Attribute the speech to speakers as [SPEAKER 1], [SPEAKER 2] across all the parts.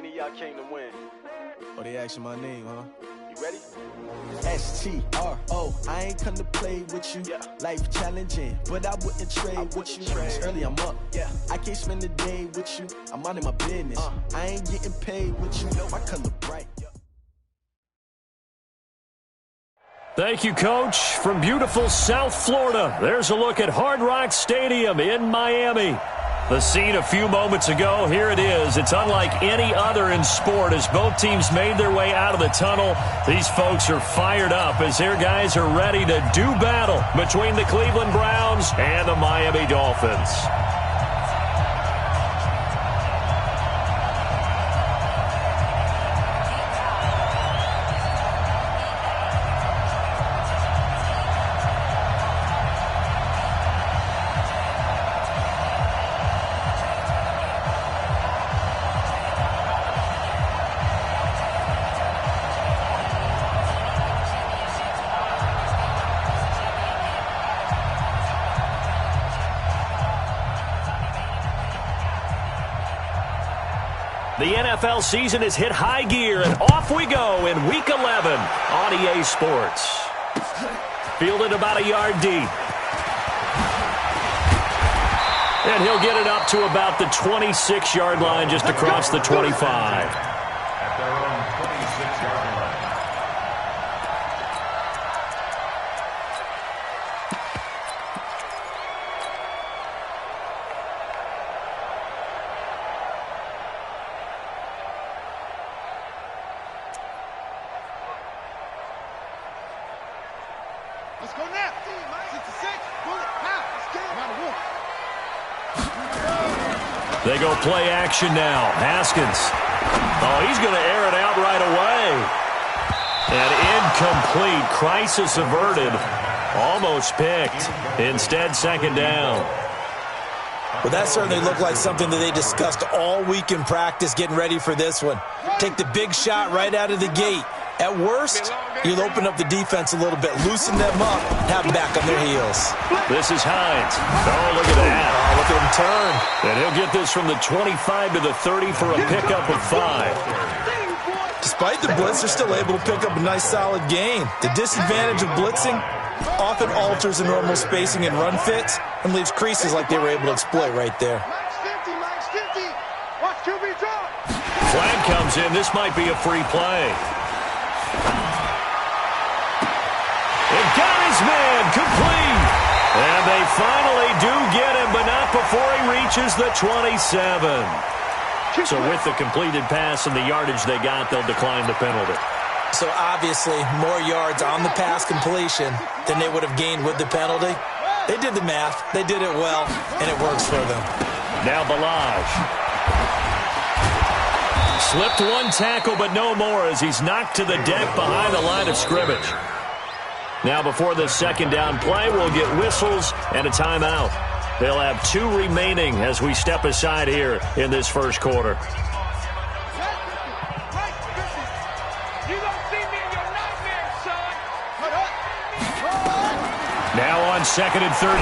[SPEAKER 1] many of y'all came to win?
[SPEAKER 2] Oh, they asking my name, huh?
[SPEAKER 1] You ready?
[SPEAKER 2] STRO, I ain't come to play with you. Life challenging, but I wouldn't trade with you. Early I'm up, I can't spend the day with you. I'm out of my business. I ain't getting paid with you. My color bright.
[SPEAKER 3] Thank you, Coach. From beautiful South Florida, there's a look at Hard Rock Stadium in Miami. The scene a few moments ago, here it is. It's unlike any other in sport as both teams made their way out of the tunnel. These folks are fired up as their guys are ready to do battle between the Cleveland Browns and the Miami Dolphins. The NFL season has hit high gear, and off we go in Week 11 on EA Sports. Fielded about a yard deep. And he'll get it up to about the 26-yard line just across the 25.
[SPEAKER 4] At their own 26-yard line.
[SPEAKER 5] Let's go now. 66. Bullet. Now. Let's get it.
[SPEAKER 3] They go play action now. Haskins. Oh, he's going to air it out right away. And incomplete. Crisis averted. Almost picked. Instead, second down.
[SPEAKER 6] Well, that certainly looked like something that they discussed all week in practice getting ready for this one. Take the big shot right out of the gate. At worst, you'll open up the defense a little bit, loosen them up, have them back on their heels.
[SPEAKER 3] This is Hines. Oh, look at that.
[SPEAKER 6] Oh, look at him turn.
[SPEAKER 3] And he'll get this from the 25 to the 30 for a pickup of 5.
[SPEAKER 6] Despite the blitz, they're still able to pick up a nice, solid gain. The disadvantage of blitzing often alters the normal spacing and run fits and leaves creases like they were able to exploit right there.
[SPEAKER 5] Max 50. Watch QB drop.
[SPEAKER 3] Flag comes in. This might be a free play. It got his man complete. And they finally do get him, but not before he reaches the 27. So with the completed pass and the yardage they got, they'll decline the penalty.
[SPEAKER 6] So obviously, more yards on the pass completion than they would have gained with the penalty. They did the math. They did it well, and it works for them.
[SPEAKER 3] Now Balaj. Slipped one tackle, but no more as he's knocked to the deck behind the line of scrimmage. Now before the second down play, we'll get whistles and a timeout. They'll have 2 remaining as we step aside here in this first quarter. Now on 2nd and 13,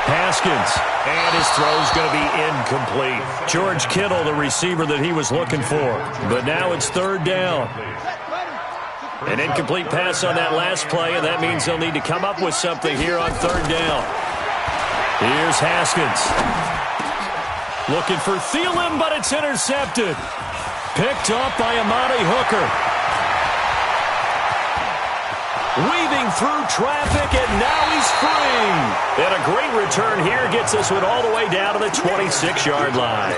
[SPEAKER 3] Haskins, and his throw's going to be incomplete. George Kittle, the receiver that he was looking for, but now it's 3rd down. An incomplete pass on that last play, and that means they'll need to come up with something here on 3rd down. Here's Haskins. Looking for Thielen, but it's intercepted. Picked up by Amani Hooker. Weaving through traffic, and now he's free. And a great return here gets this one all the way down to the 26-yard line.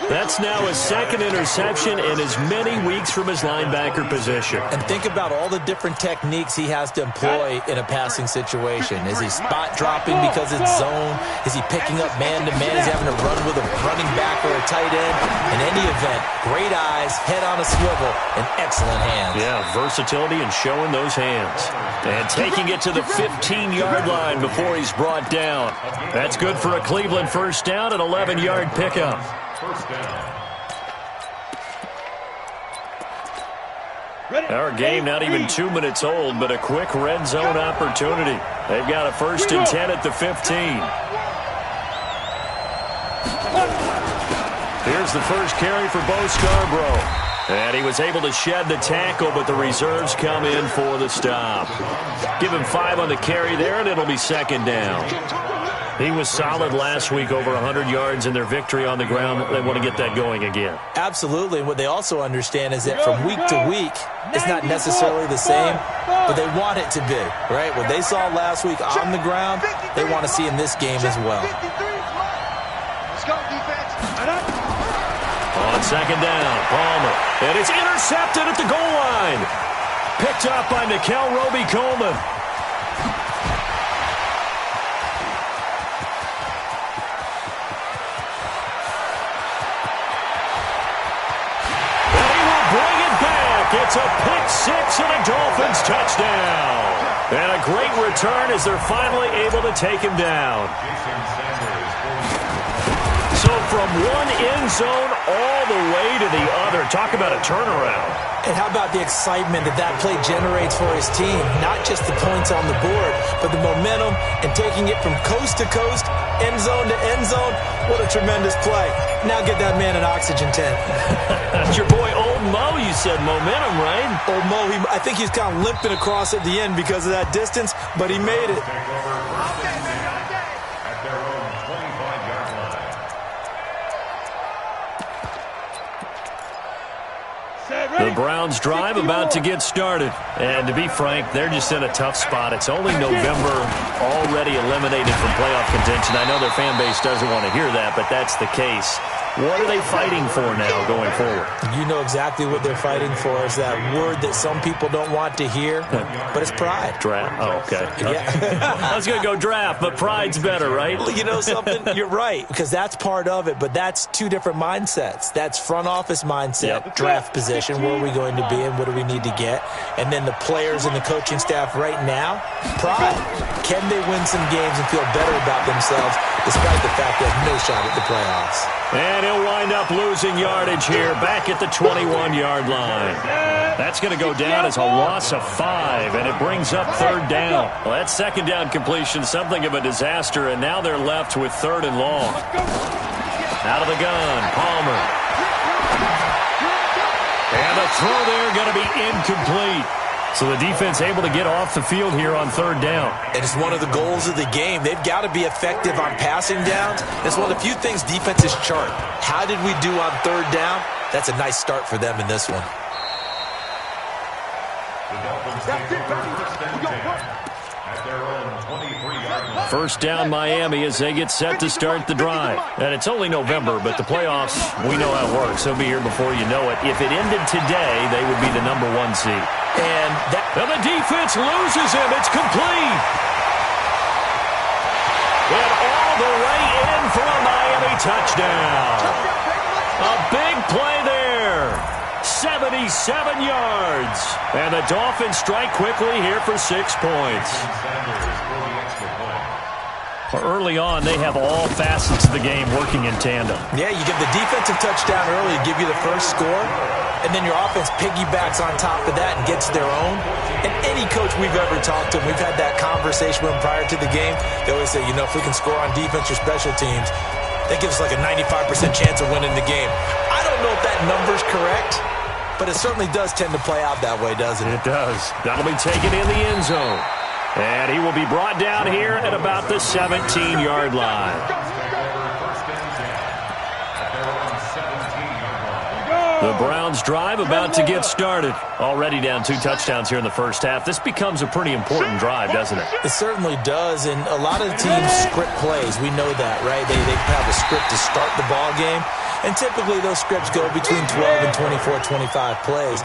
[SPEAKER 3] That's now his 2nd interception in as many weeks from his linebacker position.
[SPEAKER 6] And think about all the different techniques he has to employ in a passing situation. Is he spot dropping because it's zone? Is he picking up man-to-man? Is he having to run with a running back or a tight end? In any event, great eyes, head on a swivel, and excellent hands.
[SPEAKER 3] Yeah, versatility and showing those hands. And taking it to the 15-yard line before he's brought down. That's good for a Cleveland first down, an 11-yard pickup.
[SPEAKER 4] First down.
[SPEAKER 3] Our game not even 2 minutes old, but a quick red zone opportunity. They've got a 1st and 10 at the 15. Here's the first carry for Bo Scarborough. And he was able to shed the tackle, but the reserves come in for the stop. Give him 5 on the carry there, and it'll be second down. He was solid last week, over 100 yards in their victory on the ground. They want to get that going again.
[SPEAKER 6] Absolutely. And what they also understand is that from week to week, it's not necessarily the same, but they want it to be, right? What they saw last week on the ground, they want to see in this game as well.
[SPEAKER 5] Let's go, defense.
[SPEAKER 3] On second down, Palmer. And it's intercepted at the goal line. Picked up by Nikel Roby-Coleman. And he will bring it back. It's a pick six and a Dolphins touchdown. And a great return as they're finally able to take him down. So from one end zone all the way to the other. Talk about a turnaround.
[SPEAKER 6] And how about the excitement that play generates for his team? Not just the points on the board, but the momentum and taking it from coast to coast, end zone to end zone. What a tremendous play. Now get that man an oxygen tent.
[SPEAKER 3] That's your boy Old Mo, you said. Momentum, right?
[SPEAKER 6] Old Mo, I think he's kind of limping across at the end because of that distance, but he made it.
[SPEAKER 4] At their own 25-yard line.
[SPEAKER 3] The Browns drive about to get started. And to be frank, they're just in a tough spot. It's only November, already eliminated from playoff contention. I know their fan base doesn't want to hear that, but that's the case. What are they fighting for now going forward?
[SPEAKER 6] You know exactly what they're fighting for. Is that word that some people don't want to hear, but it's pride.
[SPEAKER 3] Draft? Oh, okay.
[SPEAKER 6] Yeah.
[SPEAKER 3] I was going to go draft, but pride's better, right?
[SPEAKER 6] You know something? You're right, because that's part of it, but that's two different mindsets. That's front office mindset, draft position, where are we going to be and what do we need to get? And then the players and the coaching staff right now, pride. Can they win some games and feel better about themselves despite the fact they have no shot at the playoffs?
[SPEAKER 3] And he'll wind up losing yardage here back at the 21-yard line. That's going to go down as a loss of 5, and it brings up third down. Well, that second down completion, something of a disaster, and now they're left with third and long. Out of the gun, Palmer. And the throw there going to be incomplete. So the defense able to get off the field here on third down.
[SPEAKER 6] And it's one of the goals of the game. They've got to be effective on passing downs. It's one of the few things defenses chart. How did we do on third down? That's a nice start for them in this one.
[SPEAKER 4] The Dolphins take over first and 10 at their own 23-yard line.
[SPEAKER 3] First down Miami as they get set to start the drive. And it's only November, but the playoffs, we know how it works. They'll be here before you know it. If it ended today, they would be the number 1 seed.
[SPEAKER 6] And
[SPEAKER 3] the defense loses him. It's complete. And all the way in for a Miami touchdown. A big play there. 77 yards. And the Dolphins strike quickly here for 6 points. Early on, they have all facets of the game working in tandem.
[SPEAKER 6] Yeah, you give the defensive touchdown early, give you the first score, and then your offense piggybacks on top of that and gets their own. And any coach we've ever talked to, we've had that conversation with them prior to the game. They always say, you know, if we can score on defense or special teams, that gives us like a 95% chance of winning the game. I don't know if that number's correct, but it certainly does tend to play out that way, doesn't it?
[SPEAKER 3] It does. That'll be taken in the end zone. And he will be brought down here at about the 17-yard line. The Browns drive about to get started. Already down 2 touchdowns here in the first half. This becomes a pretty important drive, doesn't it?
[SPEAKER 6] It certainly does, and a lot of the teams script plays. We know that, right? They have a script to start the ball game, and typically those scripts go between 12 and 24, 25 plays.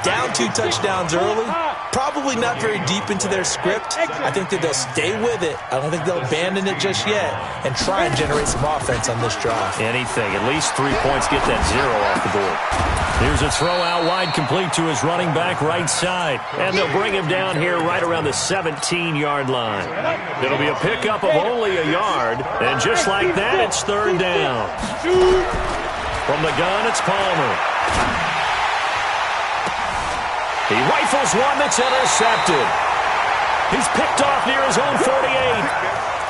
[SPEAKER 6] Down 2 touchdowns early, probably not very deep into their script. I think that they'll stay with it. I don't think they'll abandon it just yet and try and generate some offense on this drive.
[SPEAKER 3] Anything. At least 3 points. Get that 0 off the board. Here's a throw out wide, complete to his running back right side. And they'll bring him down here right around the 17-yard line. It'll be a pickup of only a yard. And just like that, it's third down. From the gun, it's Palmer. He rifles one that's intercepted. He's picked off near his own 48.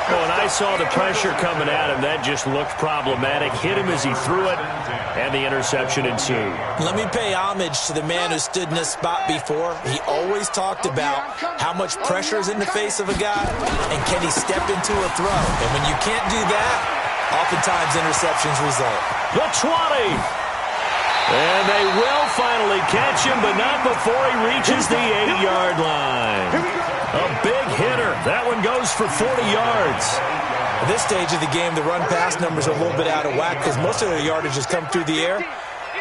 [SPEAKER 3] When I saw the pressure coming at him, that just looked problematic. Hit him as he threw it, and the interception ensued.
[SPEAKER 6] Let me pay homage to the man who stood in this spot before. He always talked about how much pressure is in the face of a guy, and can he step into a throw. And when you can't do that, oftentimes interceptions result.
[SPEAKER 3] The 20. And they will finally catch him, but not before he reaches the 8-yard line. A big hitter. That one goes for 40 yards.
[SPEAKER 6] At this stage of the game, the run-pass numbers are a little bit out of whack because most of their yardage has come through the air.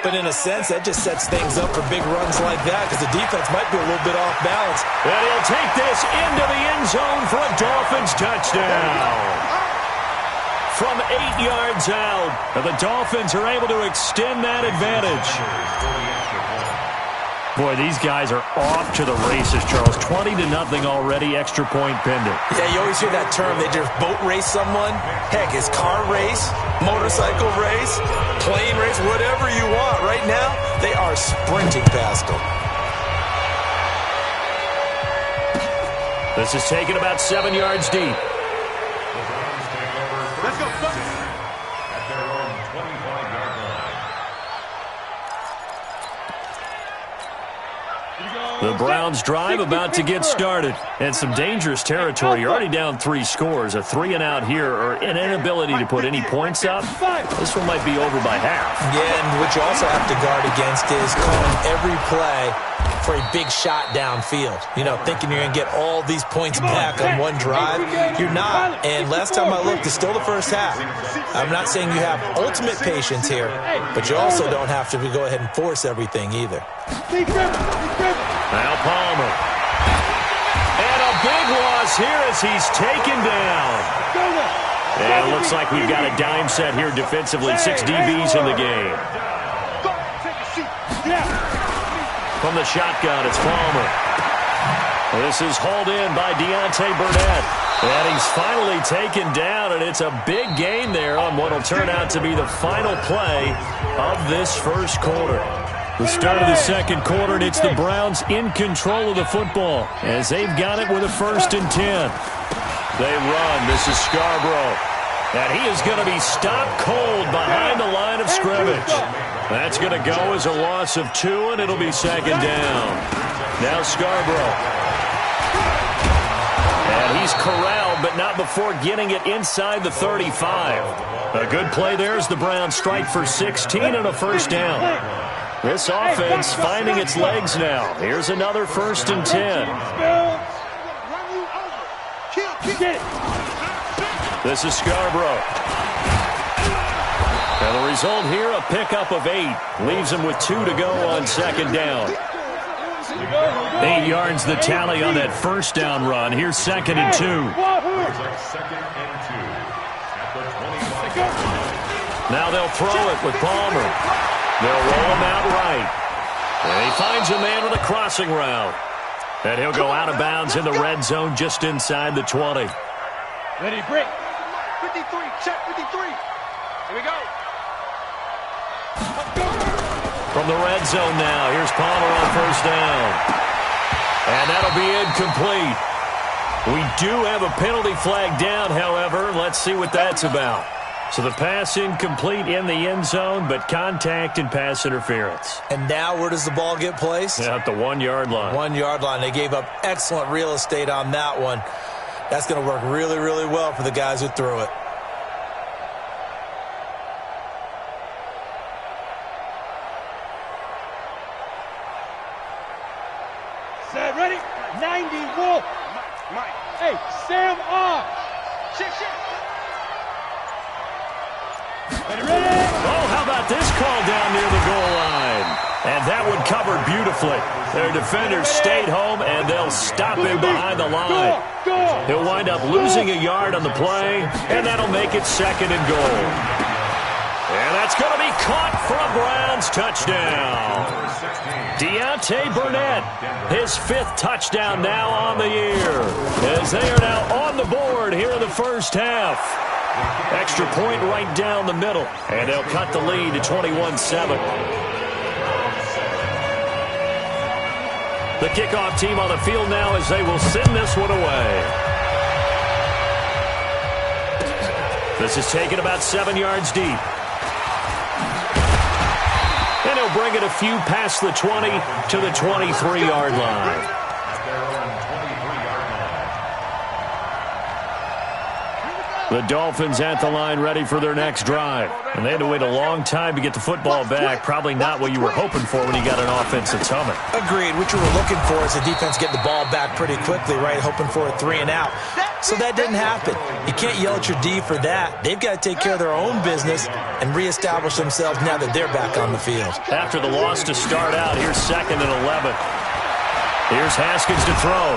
[SPEAKER 6] But in a sense, that just sets things up for big runs like that because the defense might be a little bit off balance.
[SPEAKER 3] And he'll take this into the end zone for a Dolphins touchdown. From 8 yards out, the Dolphins are able to extend that advantage. Boy, these guys are off to the races, Charles. 20-0 already, extra point pending.
[SPEAKER 6] Yeah, you always hear that term. They just boat race someone. Heck, it's car race, motorcycle race, plane race, whatever you want. Right now, they are sprinting past them.
[SPEAKER 3] This is taken about 7 yards deep.
[SPEAKER 5] Let's go, Bucks.
[SPEAKER 4] At their own 25-yard line.
[SPEAKER 3] The Browns drive about to get started. And some dangerous territory. You're already down 3 scores. A 3-and-out here or an inability to put any points up. This one might be over by half.
[SPEAKER 6] Yeah, and what you also have to guard against is calling every play for a big shot downfield. You know, thinking you're going to get all these points back on one drive. You're not. And last time I looked, it's still the first half. I'm not saying you have ultimate patience here, but you also don't have to go ahead and force everything either.
[SPEAKER 3] Now Palmer. And a big loss here as he's taken down. And it looks like we've got a dime set here defensively. 6 DBs in the game. From the shotgun, it's Palmer. This is hauled in by Deontay Burnett. And he's finally taken down, and it's a big gain there on what will turn out to be the final play of this first quarter. The start of the second quarter, and it's the Browns in control of the football as they've got it with a 1st and 10. They run. This is Scarborough. And he is going to be stopped cold behind the line of scrimmage. That's going to go as a loss of 2, and it'll be 2nd down. Now Scarborough. And he's corralled, but not before getting it inside the 35. A good play there as the Browns strike for 16 and a 1st down. This offense finding its legs now. Here's another 1st and 10. This is Scarborough. And the result here, a pickup of 8. Leaves him with 2 to go on 2nd down. 8 yards the tally on that 1st down run. Here's 2nd and 2. Now they'll throw it with Palmer. They'll roll him out right. And he finds a man with a crossing route. And he'll go out of bounds in the red zone just inside the 20.
[SPEAKER 5] Ready, break. 53, check 53. Here we go.
[SPEAKER 3] From the red zone now, here's Palmer on 1st down. And that'll be incomplete. We do have a penalty flag down, however. Let's see what that's about. So the pass incomplete in the end zone, but contact and pass interference.
[SPEAKER 6] And now where does the ball get placed?
[SPEAKER 3] At the 1-yard line.
[SPEAKER 6] 1-yard line. They gave up excellent real estate on that one. That's going to work really, really well for the guys who threw it.
[SPEAKER 5] Set, ready? 90, Wolf. Mike. Hey, Sam off. Shit. Ready?
[SPEAKER 3] Oh, how about this call down near the goal line? And that one covered beautifully. Their defenders stayed home, and they'll stop him behind the line. He'll wind up losing a yard on the play, and that'll make it 2nd and goal. And that's going to be caught for a Browns touchdown. Deontay Burnett, his 5th touchdown now on the year, as they are now on the board here in the first half. Extra point right down the middle, and they'll cut the lead to 21-7. The kickoff team on the field now as they will send this one away. This is taken about 7 yards deep. And he'll bring it a few past the 20 to the 23-yard line. The Dolphins at the line ready for their next drive. And they had to wait a long time to get the football back. Probably not what you were hoping for when you got an offense that's humming.
[SPEAKER 6] Agreed. What you were looking for is the defense getting the ball back pretty quickly, right? Hoping for a 3 and out. So that didn't happen. You can't yell at your D for that. They've got to take care of their own business and reestablish themselves now that they're back on the field.
[SPEAKER 3] After the loss to start out, here's 2nd and 11. Here's Haskins to throw.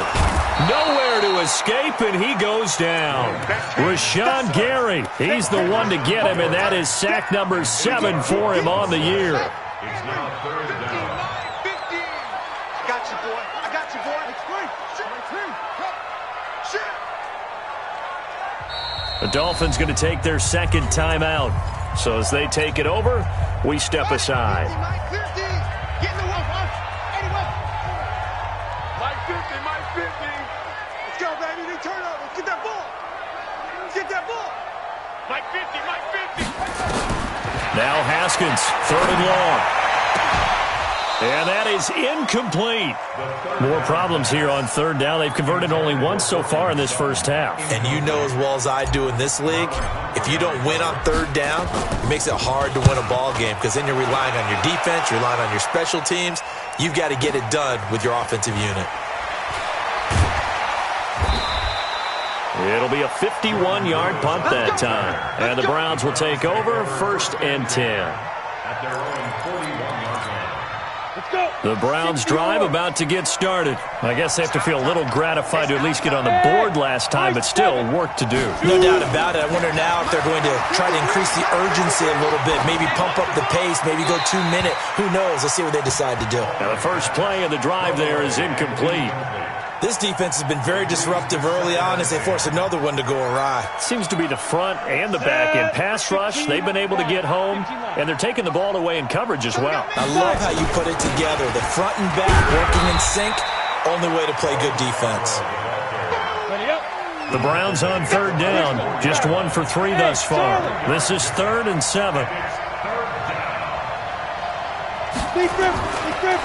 [SPEAKER 3] Nowhere to escape, and he goes down. Rashawn Gary, he's the one to get him, and that is sack number 7 for him on the year.
[SPEAKER 4] It's now 3rd down.
[SPEAKER 5] I got you, boy. I got you, boy.
[SPEAKER 3] The Dolphins going to take their 2nd timeout. So as they take it over, we step aside.
[SPEAKER 5] Get in the wolf, Mike 50, Mike 50. Let's go, baby. They turn over. Get that ball. Get that ball. Mike 50, Mike 50.
[SPEAKER 3] Now Haskins, 3rd and long. And that is incomplete. More problems here on 3rd down. They've converted only once so far in this first half.
[SPEAKER 6] And you know as well as I do in this league, if you don't win on 3rd down, it makes it hard to win a ball game because then you're relying on your defense, you're relying on your special teams. You've got to get it done with your offensive unit.
[SPEAKER 3] It'll be a 51-yard punt that time. And the Browns will take over 1st and 10.
[SPEAKER 4] At their own 41-yard line.
[SPEAKER 3] The Browns drive about to get started. I guess they have to feel a little gratified to at least get on the board last time, but still work to do.
[SPEAKER 6] No doubt about it. I wonder now if they're going to try to increase the urgency a little bit, maybe pump up the pace, maybe go 2-minute. Who knows? Let's see what they decide to do.
[SPEAKER 3] Now the first play of the drive there is incomplete.
[SPEAKER 6] This defense has been very disruptive early on as they force another one to go awry.
[SPEAKER 3] Seems to be the front and the back end pass rush. They've been able to get home, and they're taking the ball away in coverage as well.
[SPEAKER 6] I love how you put it together. The front and back working in sync, only way to play good defense.
[SPEAKER 3] The Browns on 3rd down, just 1 for 3 thus far. This is 3rd and 7.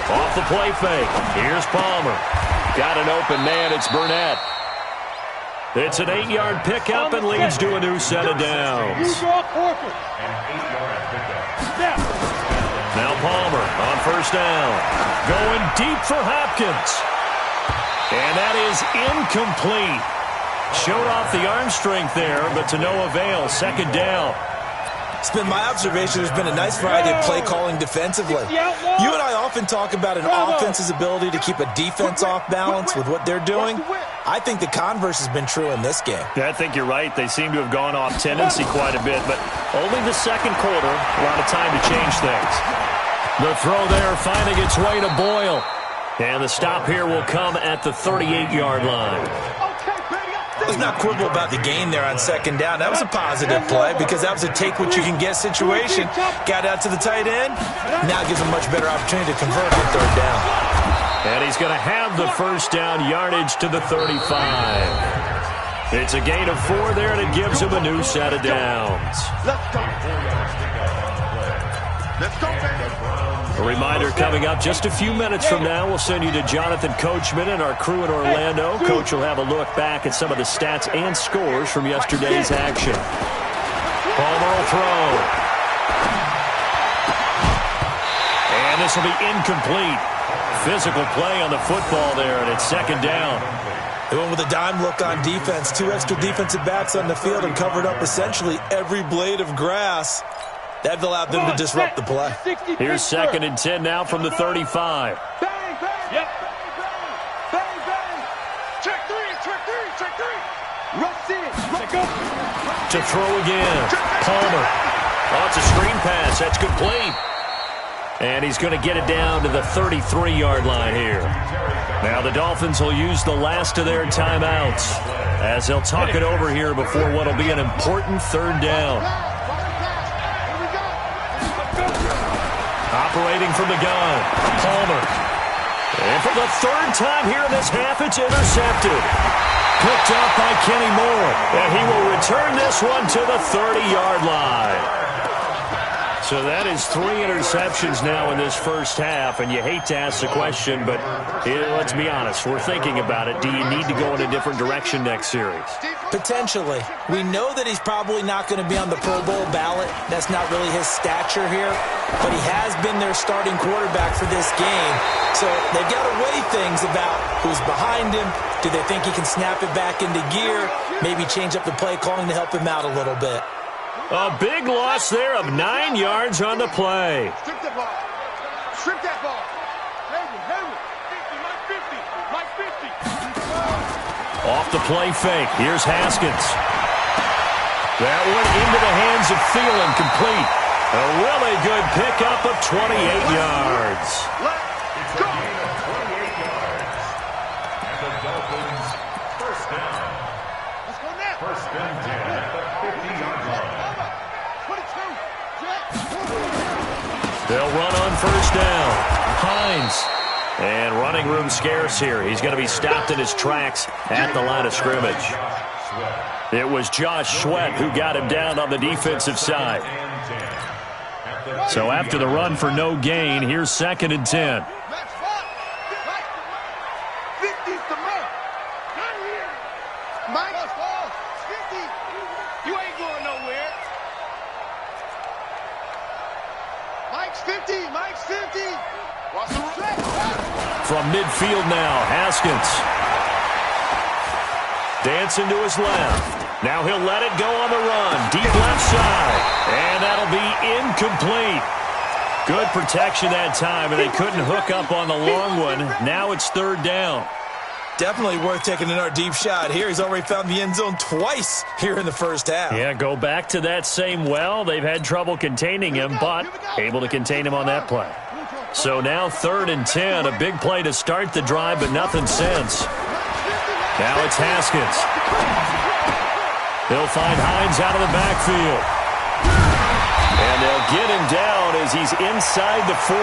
[SPEAKER 3] Off the play fake. Here's Palmer. Got an open man. It's Burnett. It's an 8-yard pickup and leads to a new set of downs. Now Palmer on 1st down. Going deep for Hopkins. And that is incomplete. Showed off the arm strength there, but to no avail. 2nd down.
[SPEAKER 6] It's been my observation there's been a nice variety of play calling defensively. You and I often talk about an offense's ability to keep a defense off balance with what they're doing. I think the converse has been true in this game.
[SPEAKER 3] Yeah, I think you're right. They seem to have gone off tendency quite a bit, but only the 2nd quarter, a lot of time to change things. The throw there finding its way to Boyle. And the stop here will come at the 38-yard line.
[SPEAKER 6] Let's not quibble about the gain there on 2nd down. That was a positive play because that was a take-what-you-can-get situation. Got out to the tight end. Now gives a much better opportunity to convert on 3rd down.
[SPEAKER 3] And he's going to have the 1st down yardage to the 35. It's a gain of 4 there, and it gives him a new set of downs.
[SPEAKER 5] Let's go, baby.
[SPEAKER 3] A reminder coming up just a few minutes from now, we'll send you to Jonathan Coachman and our crew in Orlando. Coach will have a look back at some of the stats and scores from yesterday's action. Palmer will throw. And this will be incomplete. Physical play on the football there, and it's 2nd down.
[SPEAKER 6] They went with a dime look on defense. 2 extra defensive backs on the field and covered up essentially every blade of grass. That allowed them to disrupt the play.
[SPEAKER 3] Here's 2nd and 10 now from the 35.
[SPEAKER 5] Bang, bang. Yep. Bang, bang. Check 3, check 3, check 3. Rush in.
[SPEAKER 3] To throw again. Palmer. Oh, it's a screen pass. That's complete. And he's going to get it down to the 33-yard line here. Now the Dolphins will use the last of their timeouts as they'll talk it over here before what will be an important 3rd down. Operating from the gun, Palmer. And for the 3rd time here in this half, it's intercepted. picked up by Kenny Moore. And he will return this one to the 30-yard line. So that is 3 interceptions now in this first half, and you hate to ask the question, but let's be honest, we're thinking about it. Do you need to go in a different direction next series?
[SPEAKER 6] Potentially. We know that he's probably not going to be on the Pro Bowl ballot. That's not really his stature here, but he has been their starting quarterback for this game. So they've got to weigh things about who's behind him. Do they think he can snap it back into gear? Maybe change up the play calling to help him out a little bit.
[SPEAKER 3] A big loss there of 9 yards on the play.
[SPEAKER 5] Strip that ball. Strip that ball. Henry. 50, Mike 50.
[SPEAKER 3] Off the play fake. Here's Haskins. That one into the hands of Thielen, complete. A really good pickup of 28 yards.
[SPEAKER 4] It's a gain of 28 yards. And the Dolphins first down.
[SPEAKER 5] Let's go now.
[SPEAKER 4] First and 10 at the 50-yard line.
[SPEAKER 3] They'll run on first down. Hines. And running room scarce here. He's going to be stopped in his tracks at the line of scrimmage. It was Josh Sweat who got him down on the defensive side. So after the run for no gain, here's 2nd and 10.
[SPEAKER 5] You ain't going nowhere. Mike's 50. Mike's 50.
[SPEAKER 3] From midfield now, Haskins. Dancing to his left. Now he'll let it go on the run. Deep left side. And that'll be incomplete. Good protection that time, and they couldn't hook up on the long one. Now it's 3rd down.
[SPEAKER 6] Definitely worth taking another deep shot here. He's already found the end zone twice here in the first half.
[SPEAKER 3] Yeah, go back to that same well. They've had trouble containing him, but able to contain him on that play. So now 3rd and 10, a big play to start the drive, but nothing since. Now it's Haskins. They'll find Hines out of the backfield. And they'll get him down as he's inside the 40.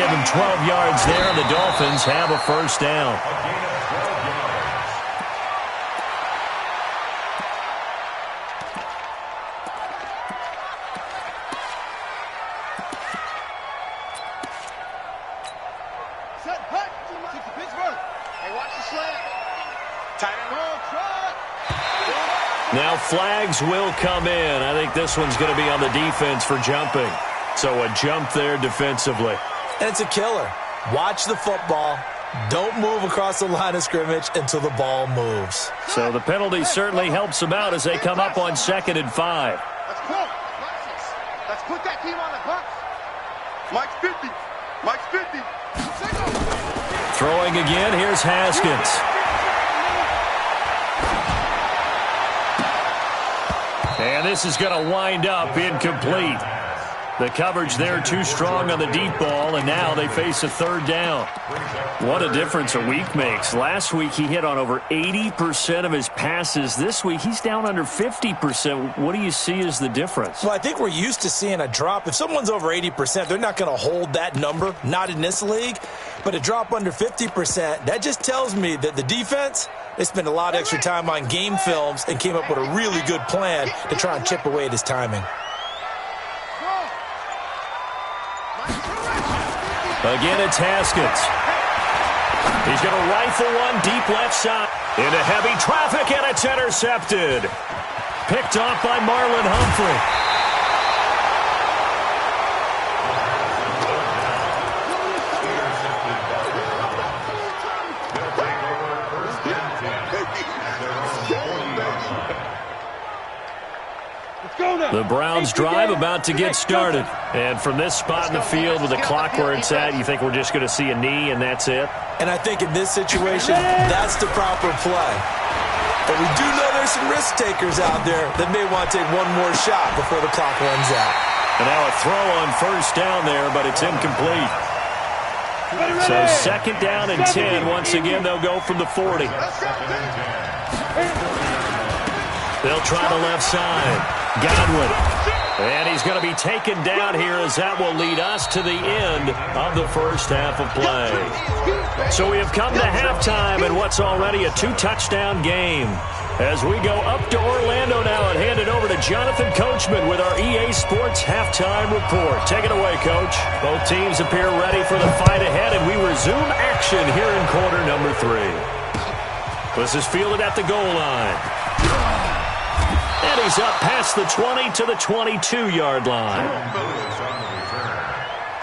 [SPEAKER 3] Give him 12 yards there, and the Dolphins have a first down. Now flags will come in. I think this one's going to be on the defense for jumping. So a jump there defensively.
[SPEAKER 6] And it's a killer. Watch the football. Don't move across the line of scrimmage until the ball moves.
[SPEAKER 3] So the penalty certainly helps them out as they come up on 2nd and 5.
[SPEAKER 5] Let's put that team on the bus. Mike's 50. Mike's 50.
[SPEAKER 3] Throwing again, here's Haskins. And this is going to wind up incomplete. The coverage there too strong on the deep ball, and now they face a 3rd down. What a difference a week makes. Last week he hit on over 80% of his passes. This week he's down under 50%. What do you see as the difference?
[SPEAKER 6] Well, I think we're used to seeing a drop. If someone's over 80%, they're not going to hold that number, not in this league. But a drop under 50%, that just tells me that the defense, they spent a lot of extra time on game films and came up with a really good plan to try and chip away at his timing.
[SPEAKER 3] Again, it's Haskins. He's going to rifle one deep left side. Into heavy traffic, and it's intercepted. Picked off by Marlon Humphrey. The Browns drive about to get started. And from this spot in the field with the clock where it's at, you think we're just going to see a knee and that's it?
[SPEAKER 6] And I think in this situation, that's the proper play. But we do know there's some risk takers out there that may want to take one more shot before the clock runs out.
[SPEAKER 3] And now a throw on first down there, but it's incomplete. So 2nd down and 10. Once again, they'll go from the 40. They'll try the left side. Godwin. And he's going to be taken down here as that will lead us to the end of the first half of play. So we have come to halftime in what's already a 2-touchdown game. As we go up to Orlando now and hand it over to Jonathan Coachman with our EA Sports Halftime Report. Take it away, Coach. Both teams appear ready for the fight ahead, and we resume action here in quarter number 3. This is fielded at the goal line. And he's up past the 20 to the 22-yard line.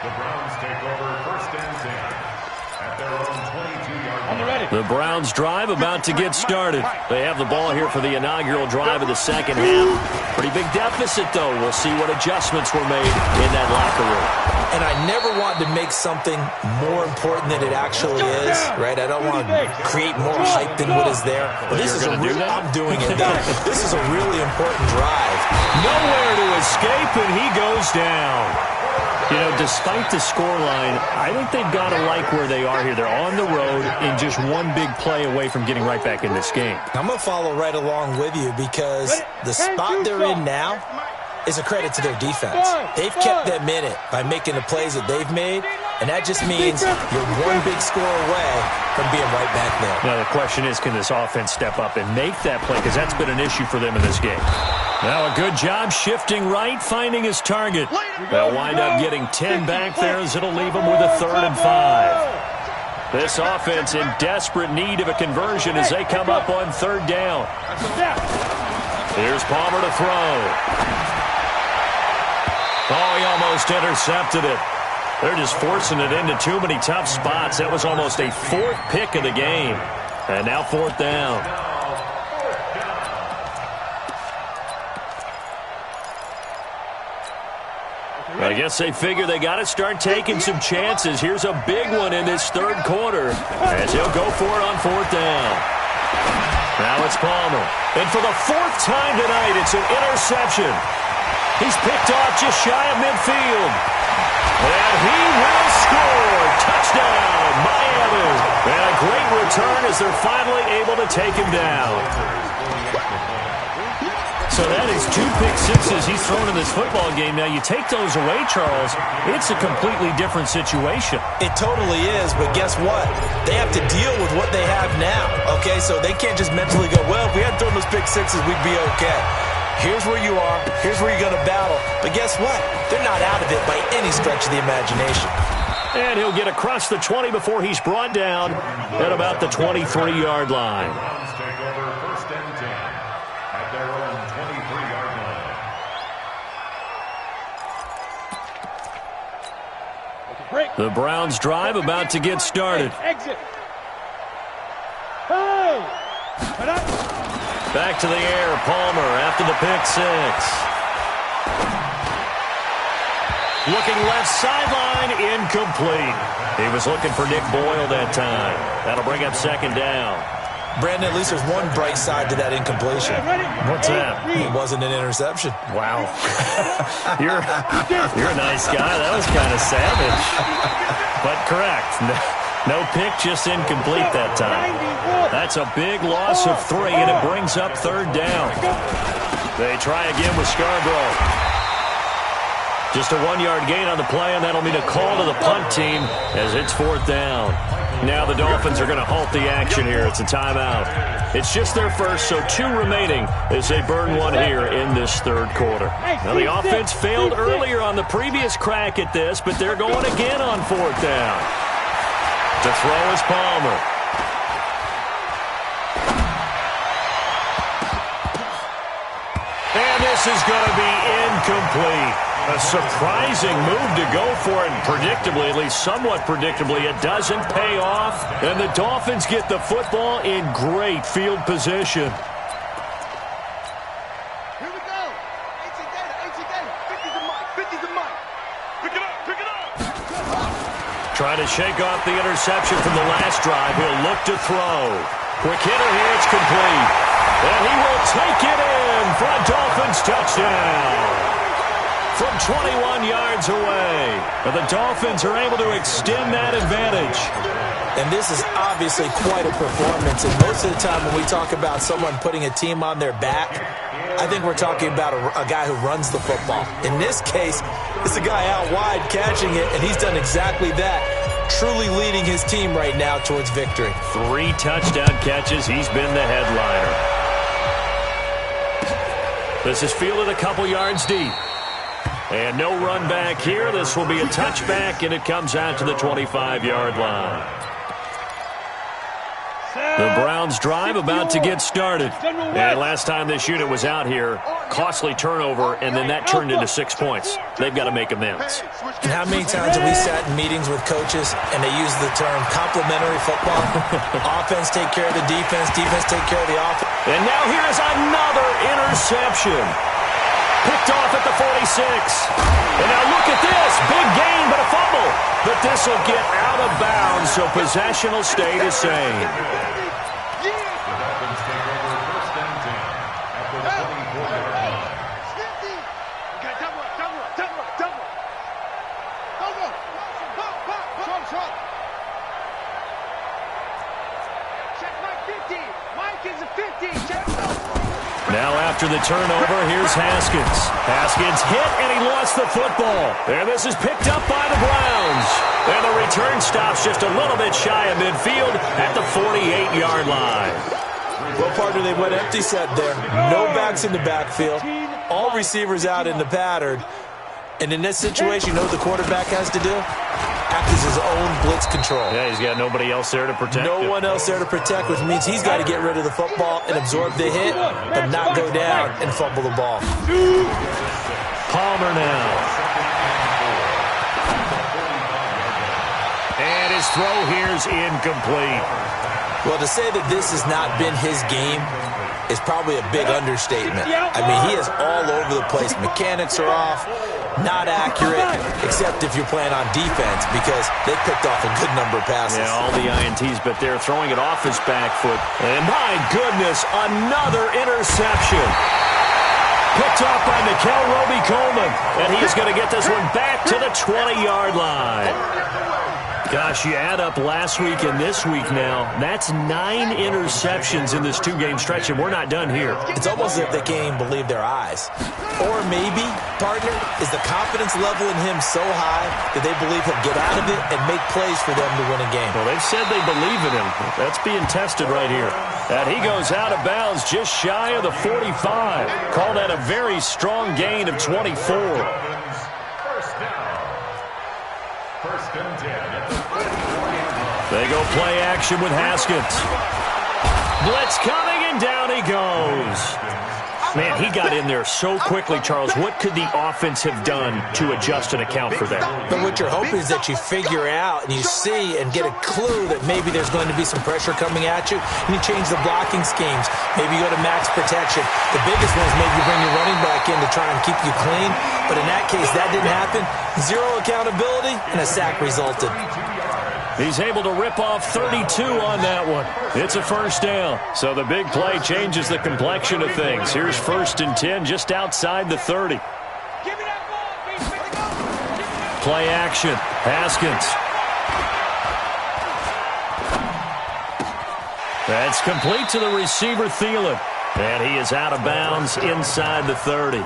[SPEAKER 4] The Browns take over first and 10 at their own 22-yard line.
[SPEAKER 3] The Browns drive about to get started. They have the ball here for the inaugural drive of the second half. Pretty big deficit, though. We'll see what adjustments were made in that locker room.
[SPEAKER 6] And I never want to make something more important than it actually is, right? I don't want to create more hype than what is there. But this is I'm doing it. This is a really important drive.
[SPEAKER 3] Nowhere to escape, and he goes down. You know, despite the scoreline, I think they've got to like where they are here. They're on the road and just one big play away from getting right back in this game.
[SPEAKER 6] I'm going to follow right along with you because the spot they're in now is a credit to their defense. They've kept them in it by making the plays that they've made, and that just means you're one big score away from being right back there.
[SPEAKER 3] Now, the question is, can this offense step up and make that play? Because that's been an issue for them in this game. Now a good job shifting right, finding his target. They'll wind up getting 10 back there as it'll leave them with a 3rd and 5. This offense in desperate need of a conversion as they come up on 3rd down. Here's Palmer to throw. Oh, he almost intercepted it. They're just forcing it into too many tough spots. That was almost a 4th pick of the game. And now 4th down. I guess they figure they got to start taking some chances. Here's a big one in this 3rd quarter as he'll go for it on 4th down. Now it's Palmer. And for the 4th time tonight, it's an interception. He's picked off just shy of midfield. And he will score. Touchdown, Miami. And a great return as they're finally able to take him down. So that is 2 pick sixes he's thrown in this football game. Now, you take those away, Charles, it's a completely different situation.
[SPEAKER 6] It totally is, but guess what? They have to deal with what they have now, okay? So they can't just mentally go, well, if we had thrown those pick sixes, we'd be okay. Here's where you are. Here's where you're going to battle. But guess what? They're not out of it by any stretch of the imagination.
[SPEAKER 3] And he'll get across the 20 before he's brought down at about the 23-yard line.
[SPEAKER 4] Browns take over first and 10 at their own 23-yard line.
[SPEAKER 3] The Browns drive about to get started.
[SPEAKER 5] Exit.
[SPEAKER 3] Back to the air, Palmer after the pick 6. Looking left sideline, incomplete. He was looking for Nick Boyle that time. That'll bring up 2nd down.
[SPEAKER 6] Brandon, at least there's one bright side to that incompletion.
[SPEAKER 3] What's that?
[SPEAKER 6] It wasn't an interception.
[SPEAKER 3] Wow. You're a nice guy. That was kind of savage. But correct. No pick, just incomplete that time. That's a big loss of 3, and it brings up 3rd down. They try again with Scarborough. Just a 1-yard gain on the play, and that'll mean a call to the punt team as it's 4th down. Now the Dolphins are going to halt the action here. It's a timeout. It's just their first, so 2 remaining as they burn one here in this 3rd quarter. Now the offense failed earlier on the previous crack at this, but they're going again on 4th down. To throw is Palmer. And this is going to be incomplete. A surprising move to go for it, and predictably, at least somewhat predictably, it doesn't pay off. And the Dolphins get the football in great field position.
[SPEAKER 5] Here we go. 50's the mic. 50's the mic. Pick it up. Pick it up.
[SPEAKER 3] Trying to shake off the interception from the last drive. He'll look to throw. Quick hitter here. It's complete. And he will take it in for a Dolphins touchdown. from 21 yards away. But the Dolphins are able to extend that advantage.
[SPEAKER 6] And this is obviously quite a performance. And most of the time when we talk about someone putting a team on their back, I think we're talking about a guy who runs the football. In this case, it's a guy out wide catching it, and he's done exactly that, truly leading his team right now towards victory.
[SPEAKER 3] 3 touchdown catches. He's been the headliner. This is fielded a couple yards deep. And no run back here. This will be a touchback, and it comes out to the 25-yard line. The Browns drive about to get started. And last time this unit was out here, costly turnover, and then that turned into 6 points. They've got to make amends.
[SPEAKER 6] And how many times have we sat in meetings with coaches and they use the term complementary football? Offense take care of the defense, defense take care of the offense.
[SPEAKER 3] And now here's another interception. Picked off at the 46. And now look at this. Big gain, but a fumble. But this will get out of bounds, so possession will stay the same. Now after the turnover, here's Haskins. Haskins hit, and he lost the football. And this is picked up by the Browns. And the return stops just a little bit shy of midfield at the 48-yard line.
[SPEAKER 6] Well, partner, they went empty set there. No backs in the backfield. All receivers out in the pattern. And in this situation, you know what the quarterback has to do? Act as his own blitz control.
[SPEAKER 3] Yeah, he's got nobody else there to protect him.
[SPEAKER 6] No one else there to protect, which means he's got to get rid of the football and absorb the hit, but not go down and fumble the ball.
[SPEAKER 3] Palmer now. And his throw here's incomplete.
[SPEAKER 6] Well, to say that this has not been his game is probably a big understatement. I mean, he is all over the place. Mechanics are off, not accurate, except if you're playing on defense, because they picked off a good number of passes.
[SPEAKER 3] Yeah, all the INTs, but they're throwing it off his back foot. And my goodness, another interception. Picked off by Nikel Roby-Coleman. And he's going to get this one back to the 20-yard line. Gosh, you add up last week and this week now, that's 9 interceptions in this 2-game stretch, and we're not done here.
[SPEAKER 6] It's almost as if they can't even believe their eyes. Or maybe, partner, is the confidence level in him so high that they believe he'll get out of it and make plays for them to win a game.
[SPEAKER 3] Well, they've said they believe in him. That's being tested right here. And he goes out of bounds just shy of the 45. Call that a very strong gain of 24.
[SPEAKER 4] First and 10.
[SPEAKER 3] They go play action with Haskins. Blitz coming, and down he goes. Man, he got in there so quickly, Charles. What could the offense have done to adjust and account for that?
[SPEAKER 6] But what you're hoping is that you figure out and you see and get a clue that maybe there's going to be some pressure coming at you, and you change the blocking schemes. Maybe you go to max protection. The biggest one is maybe you bring your running back in to try and keep you clean. But in that case, that didn't happen. Zero accountability, and a sack resulted.
[SPEAKER 3] He's able to rip off 32 on that one. It's a first down. So the big play changes the complexion of things. Here's 1st and 10 just outside the 30. Play action. Haskins. That's complete to the receiver, Thielen. And he is out of bounds inside the 30.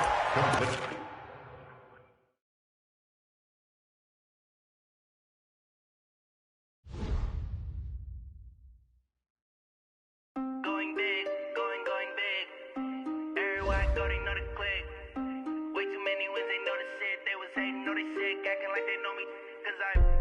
[SPEAKER 1] Way too many wins, they know the shit. They was hating, know they sick, acting like they know me, 'cause I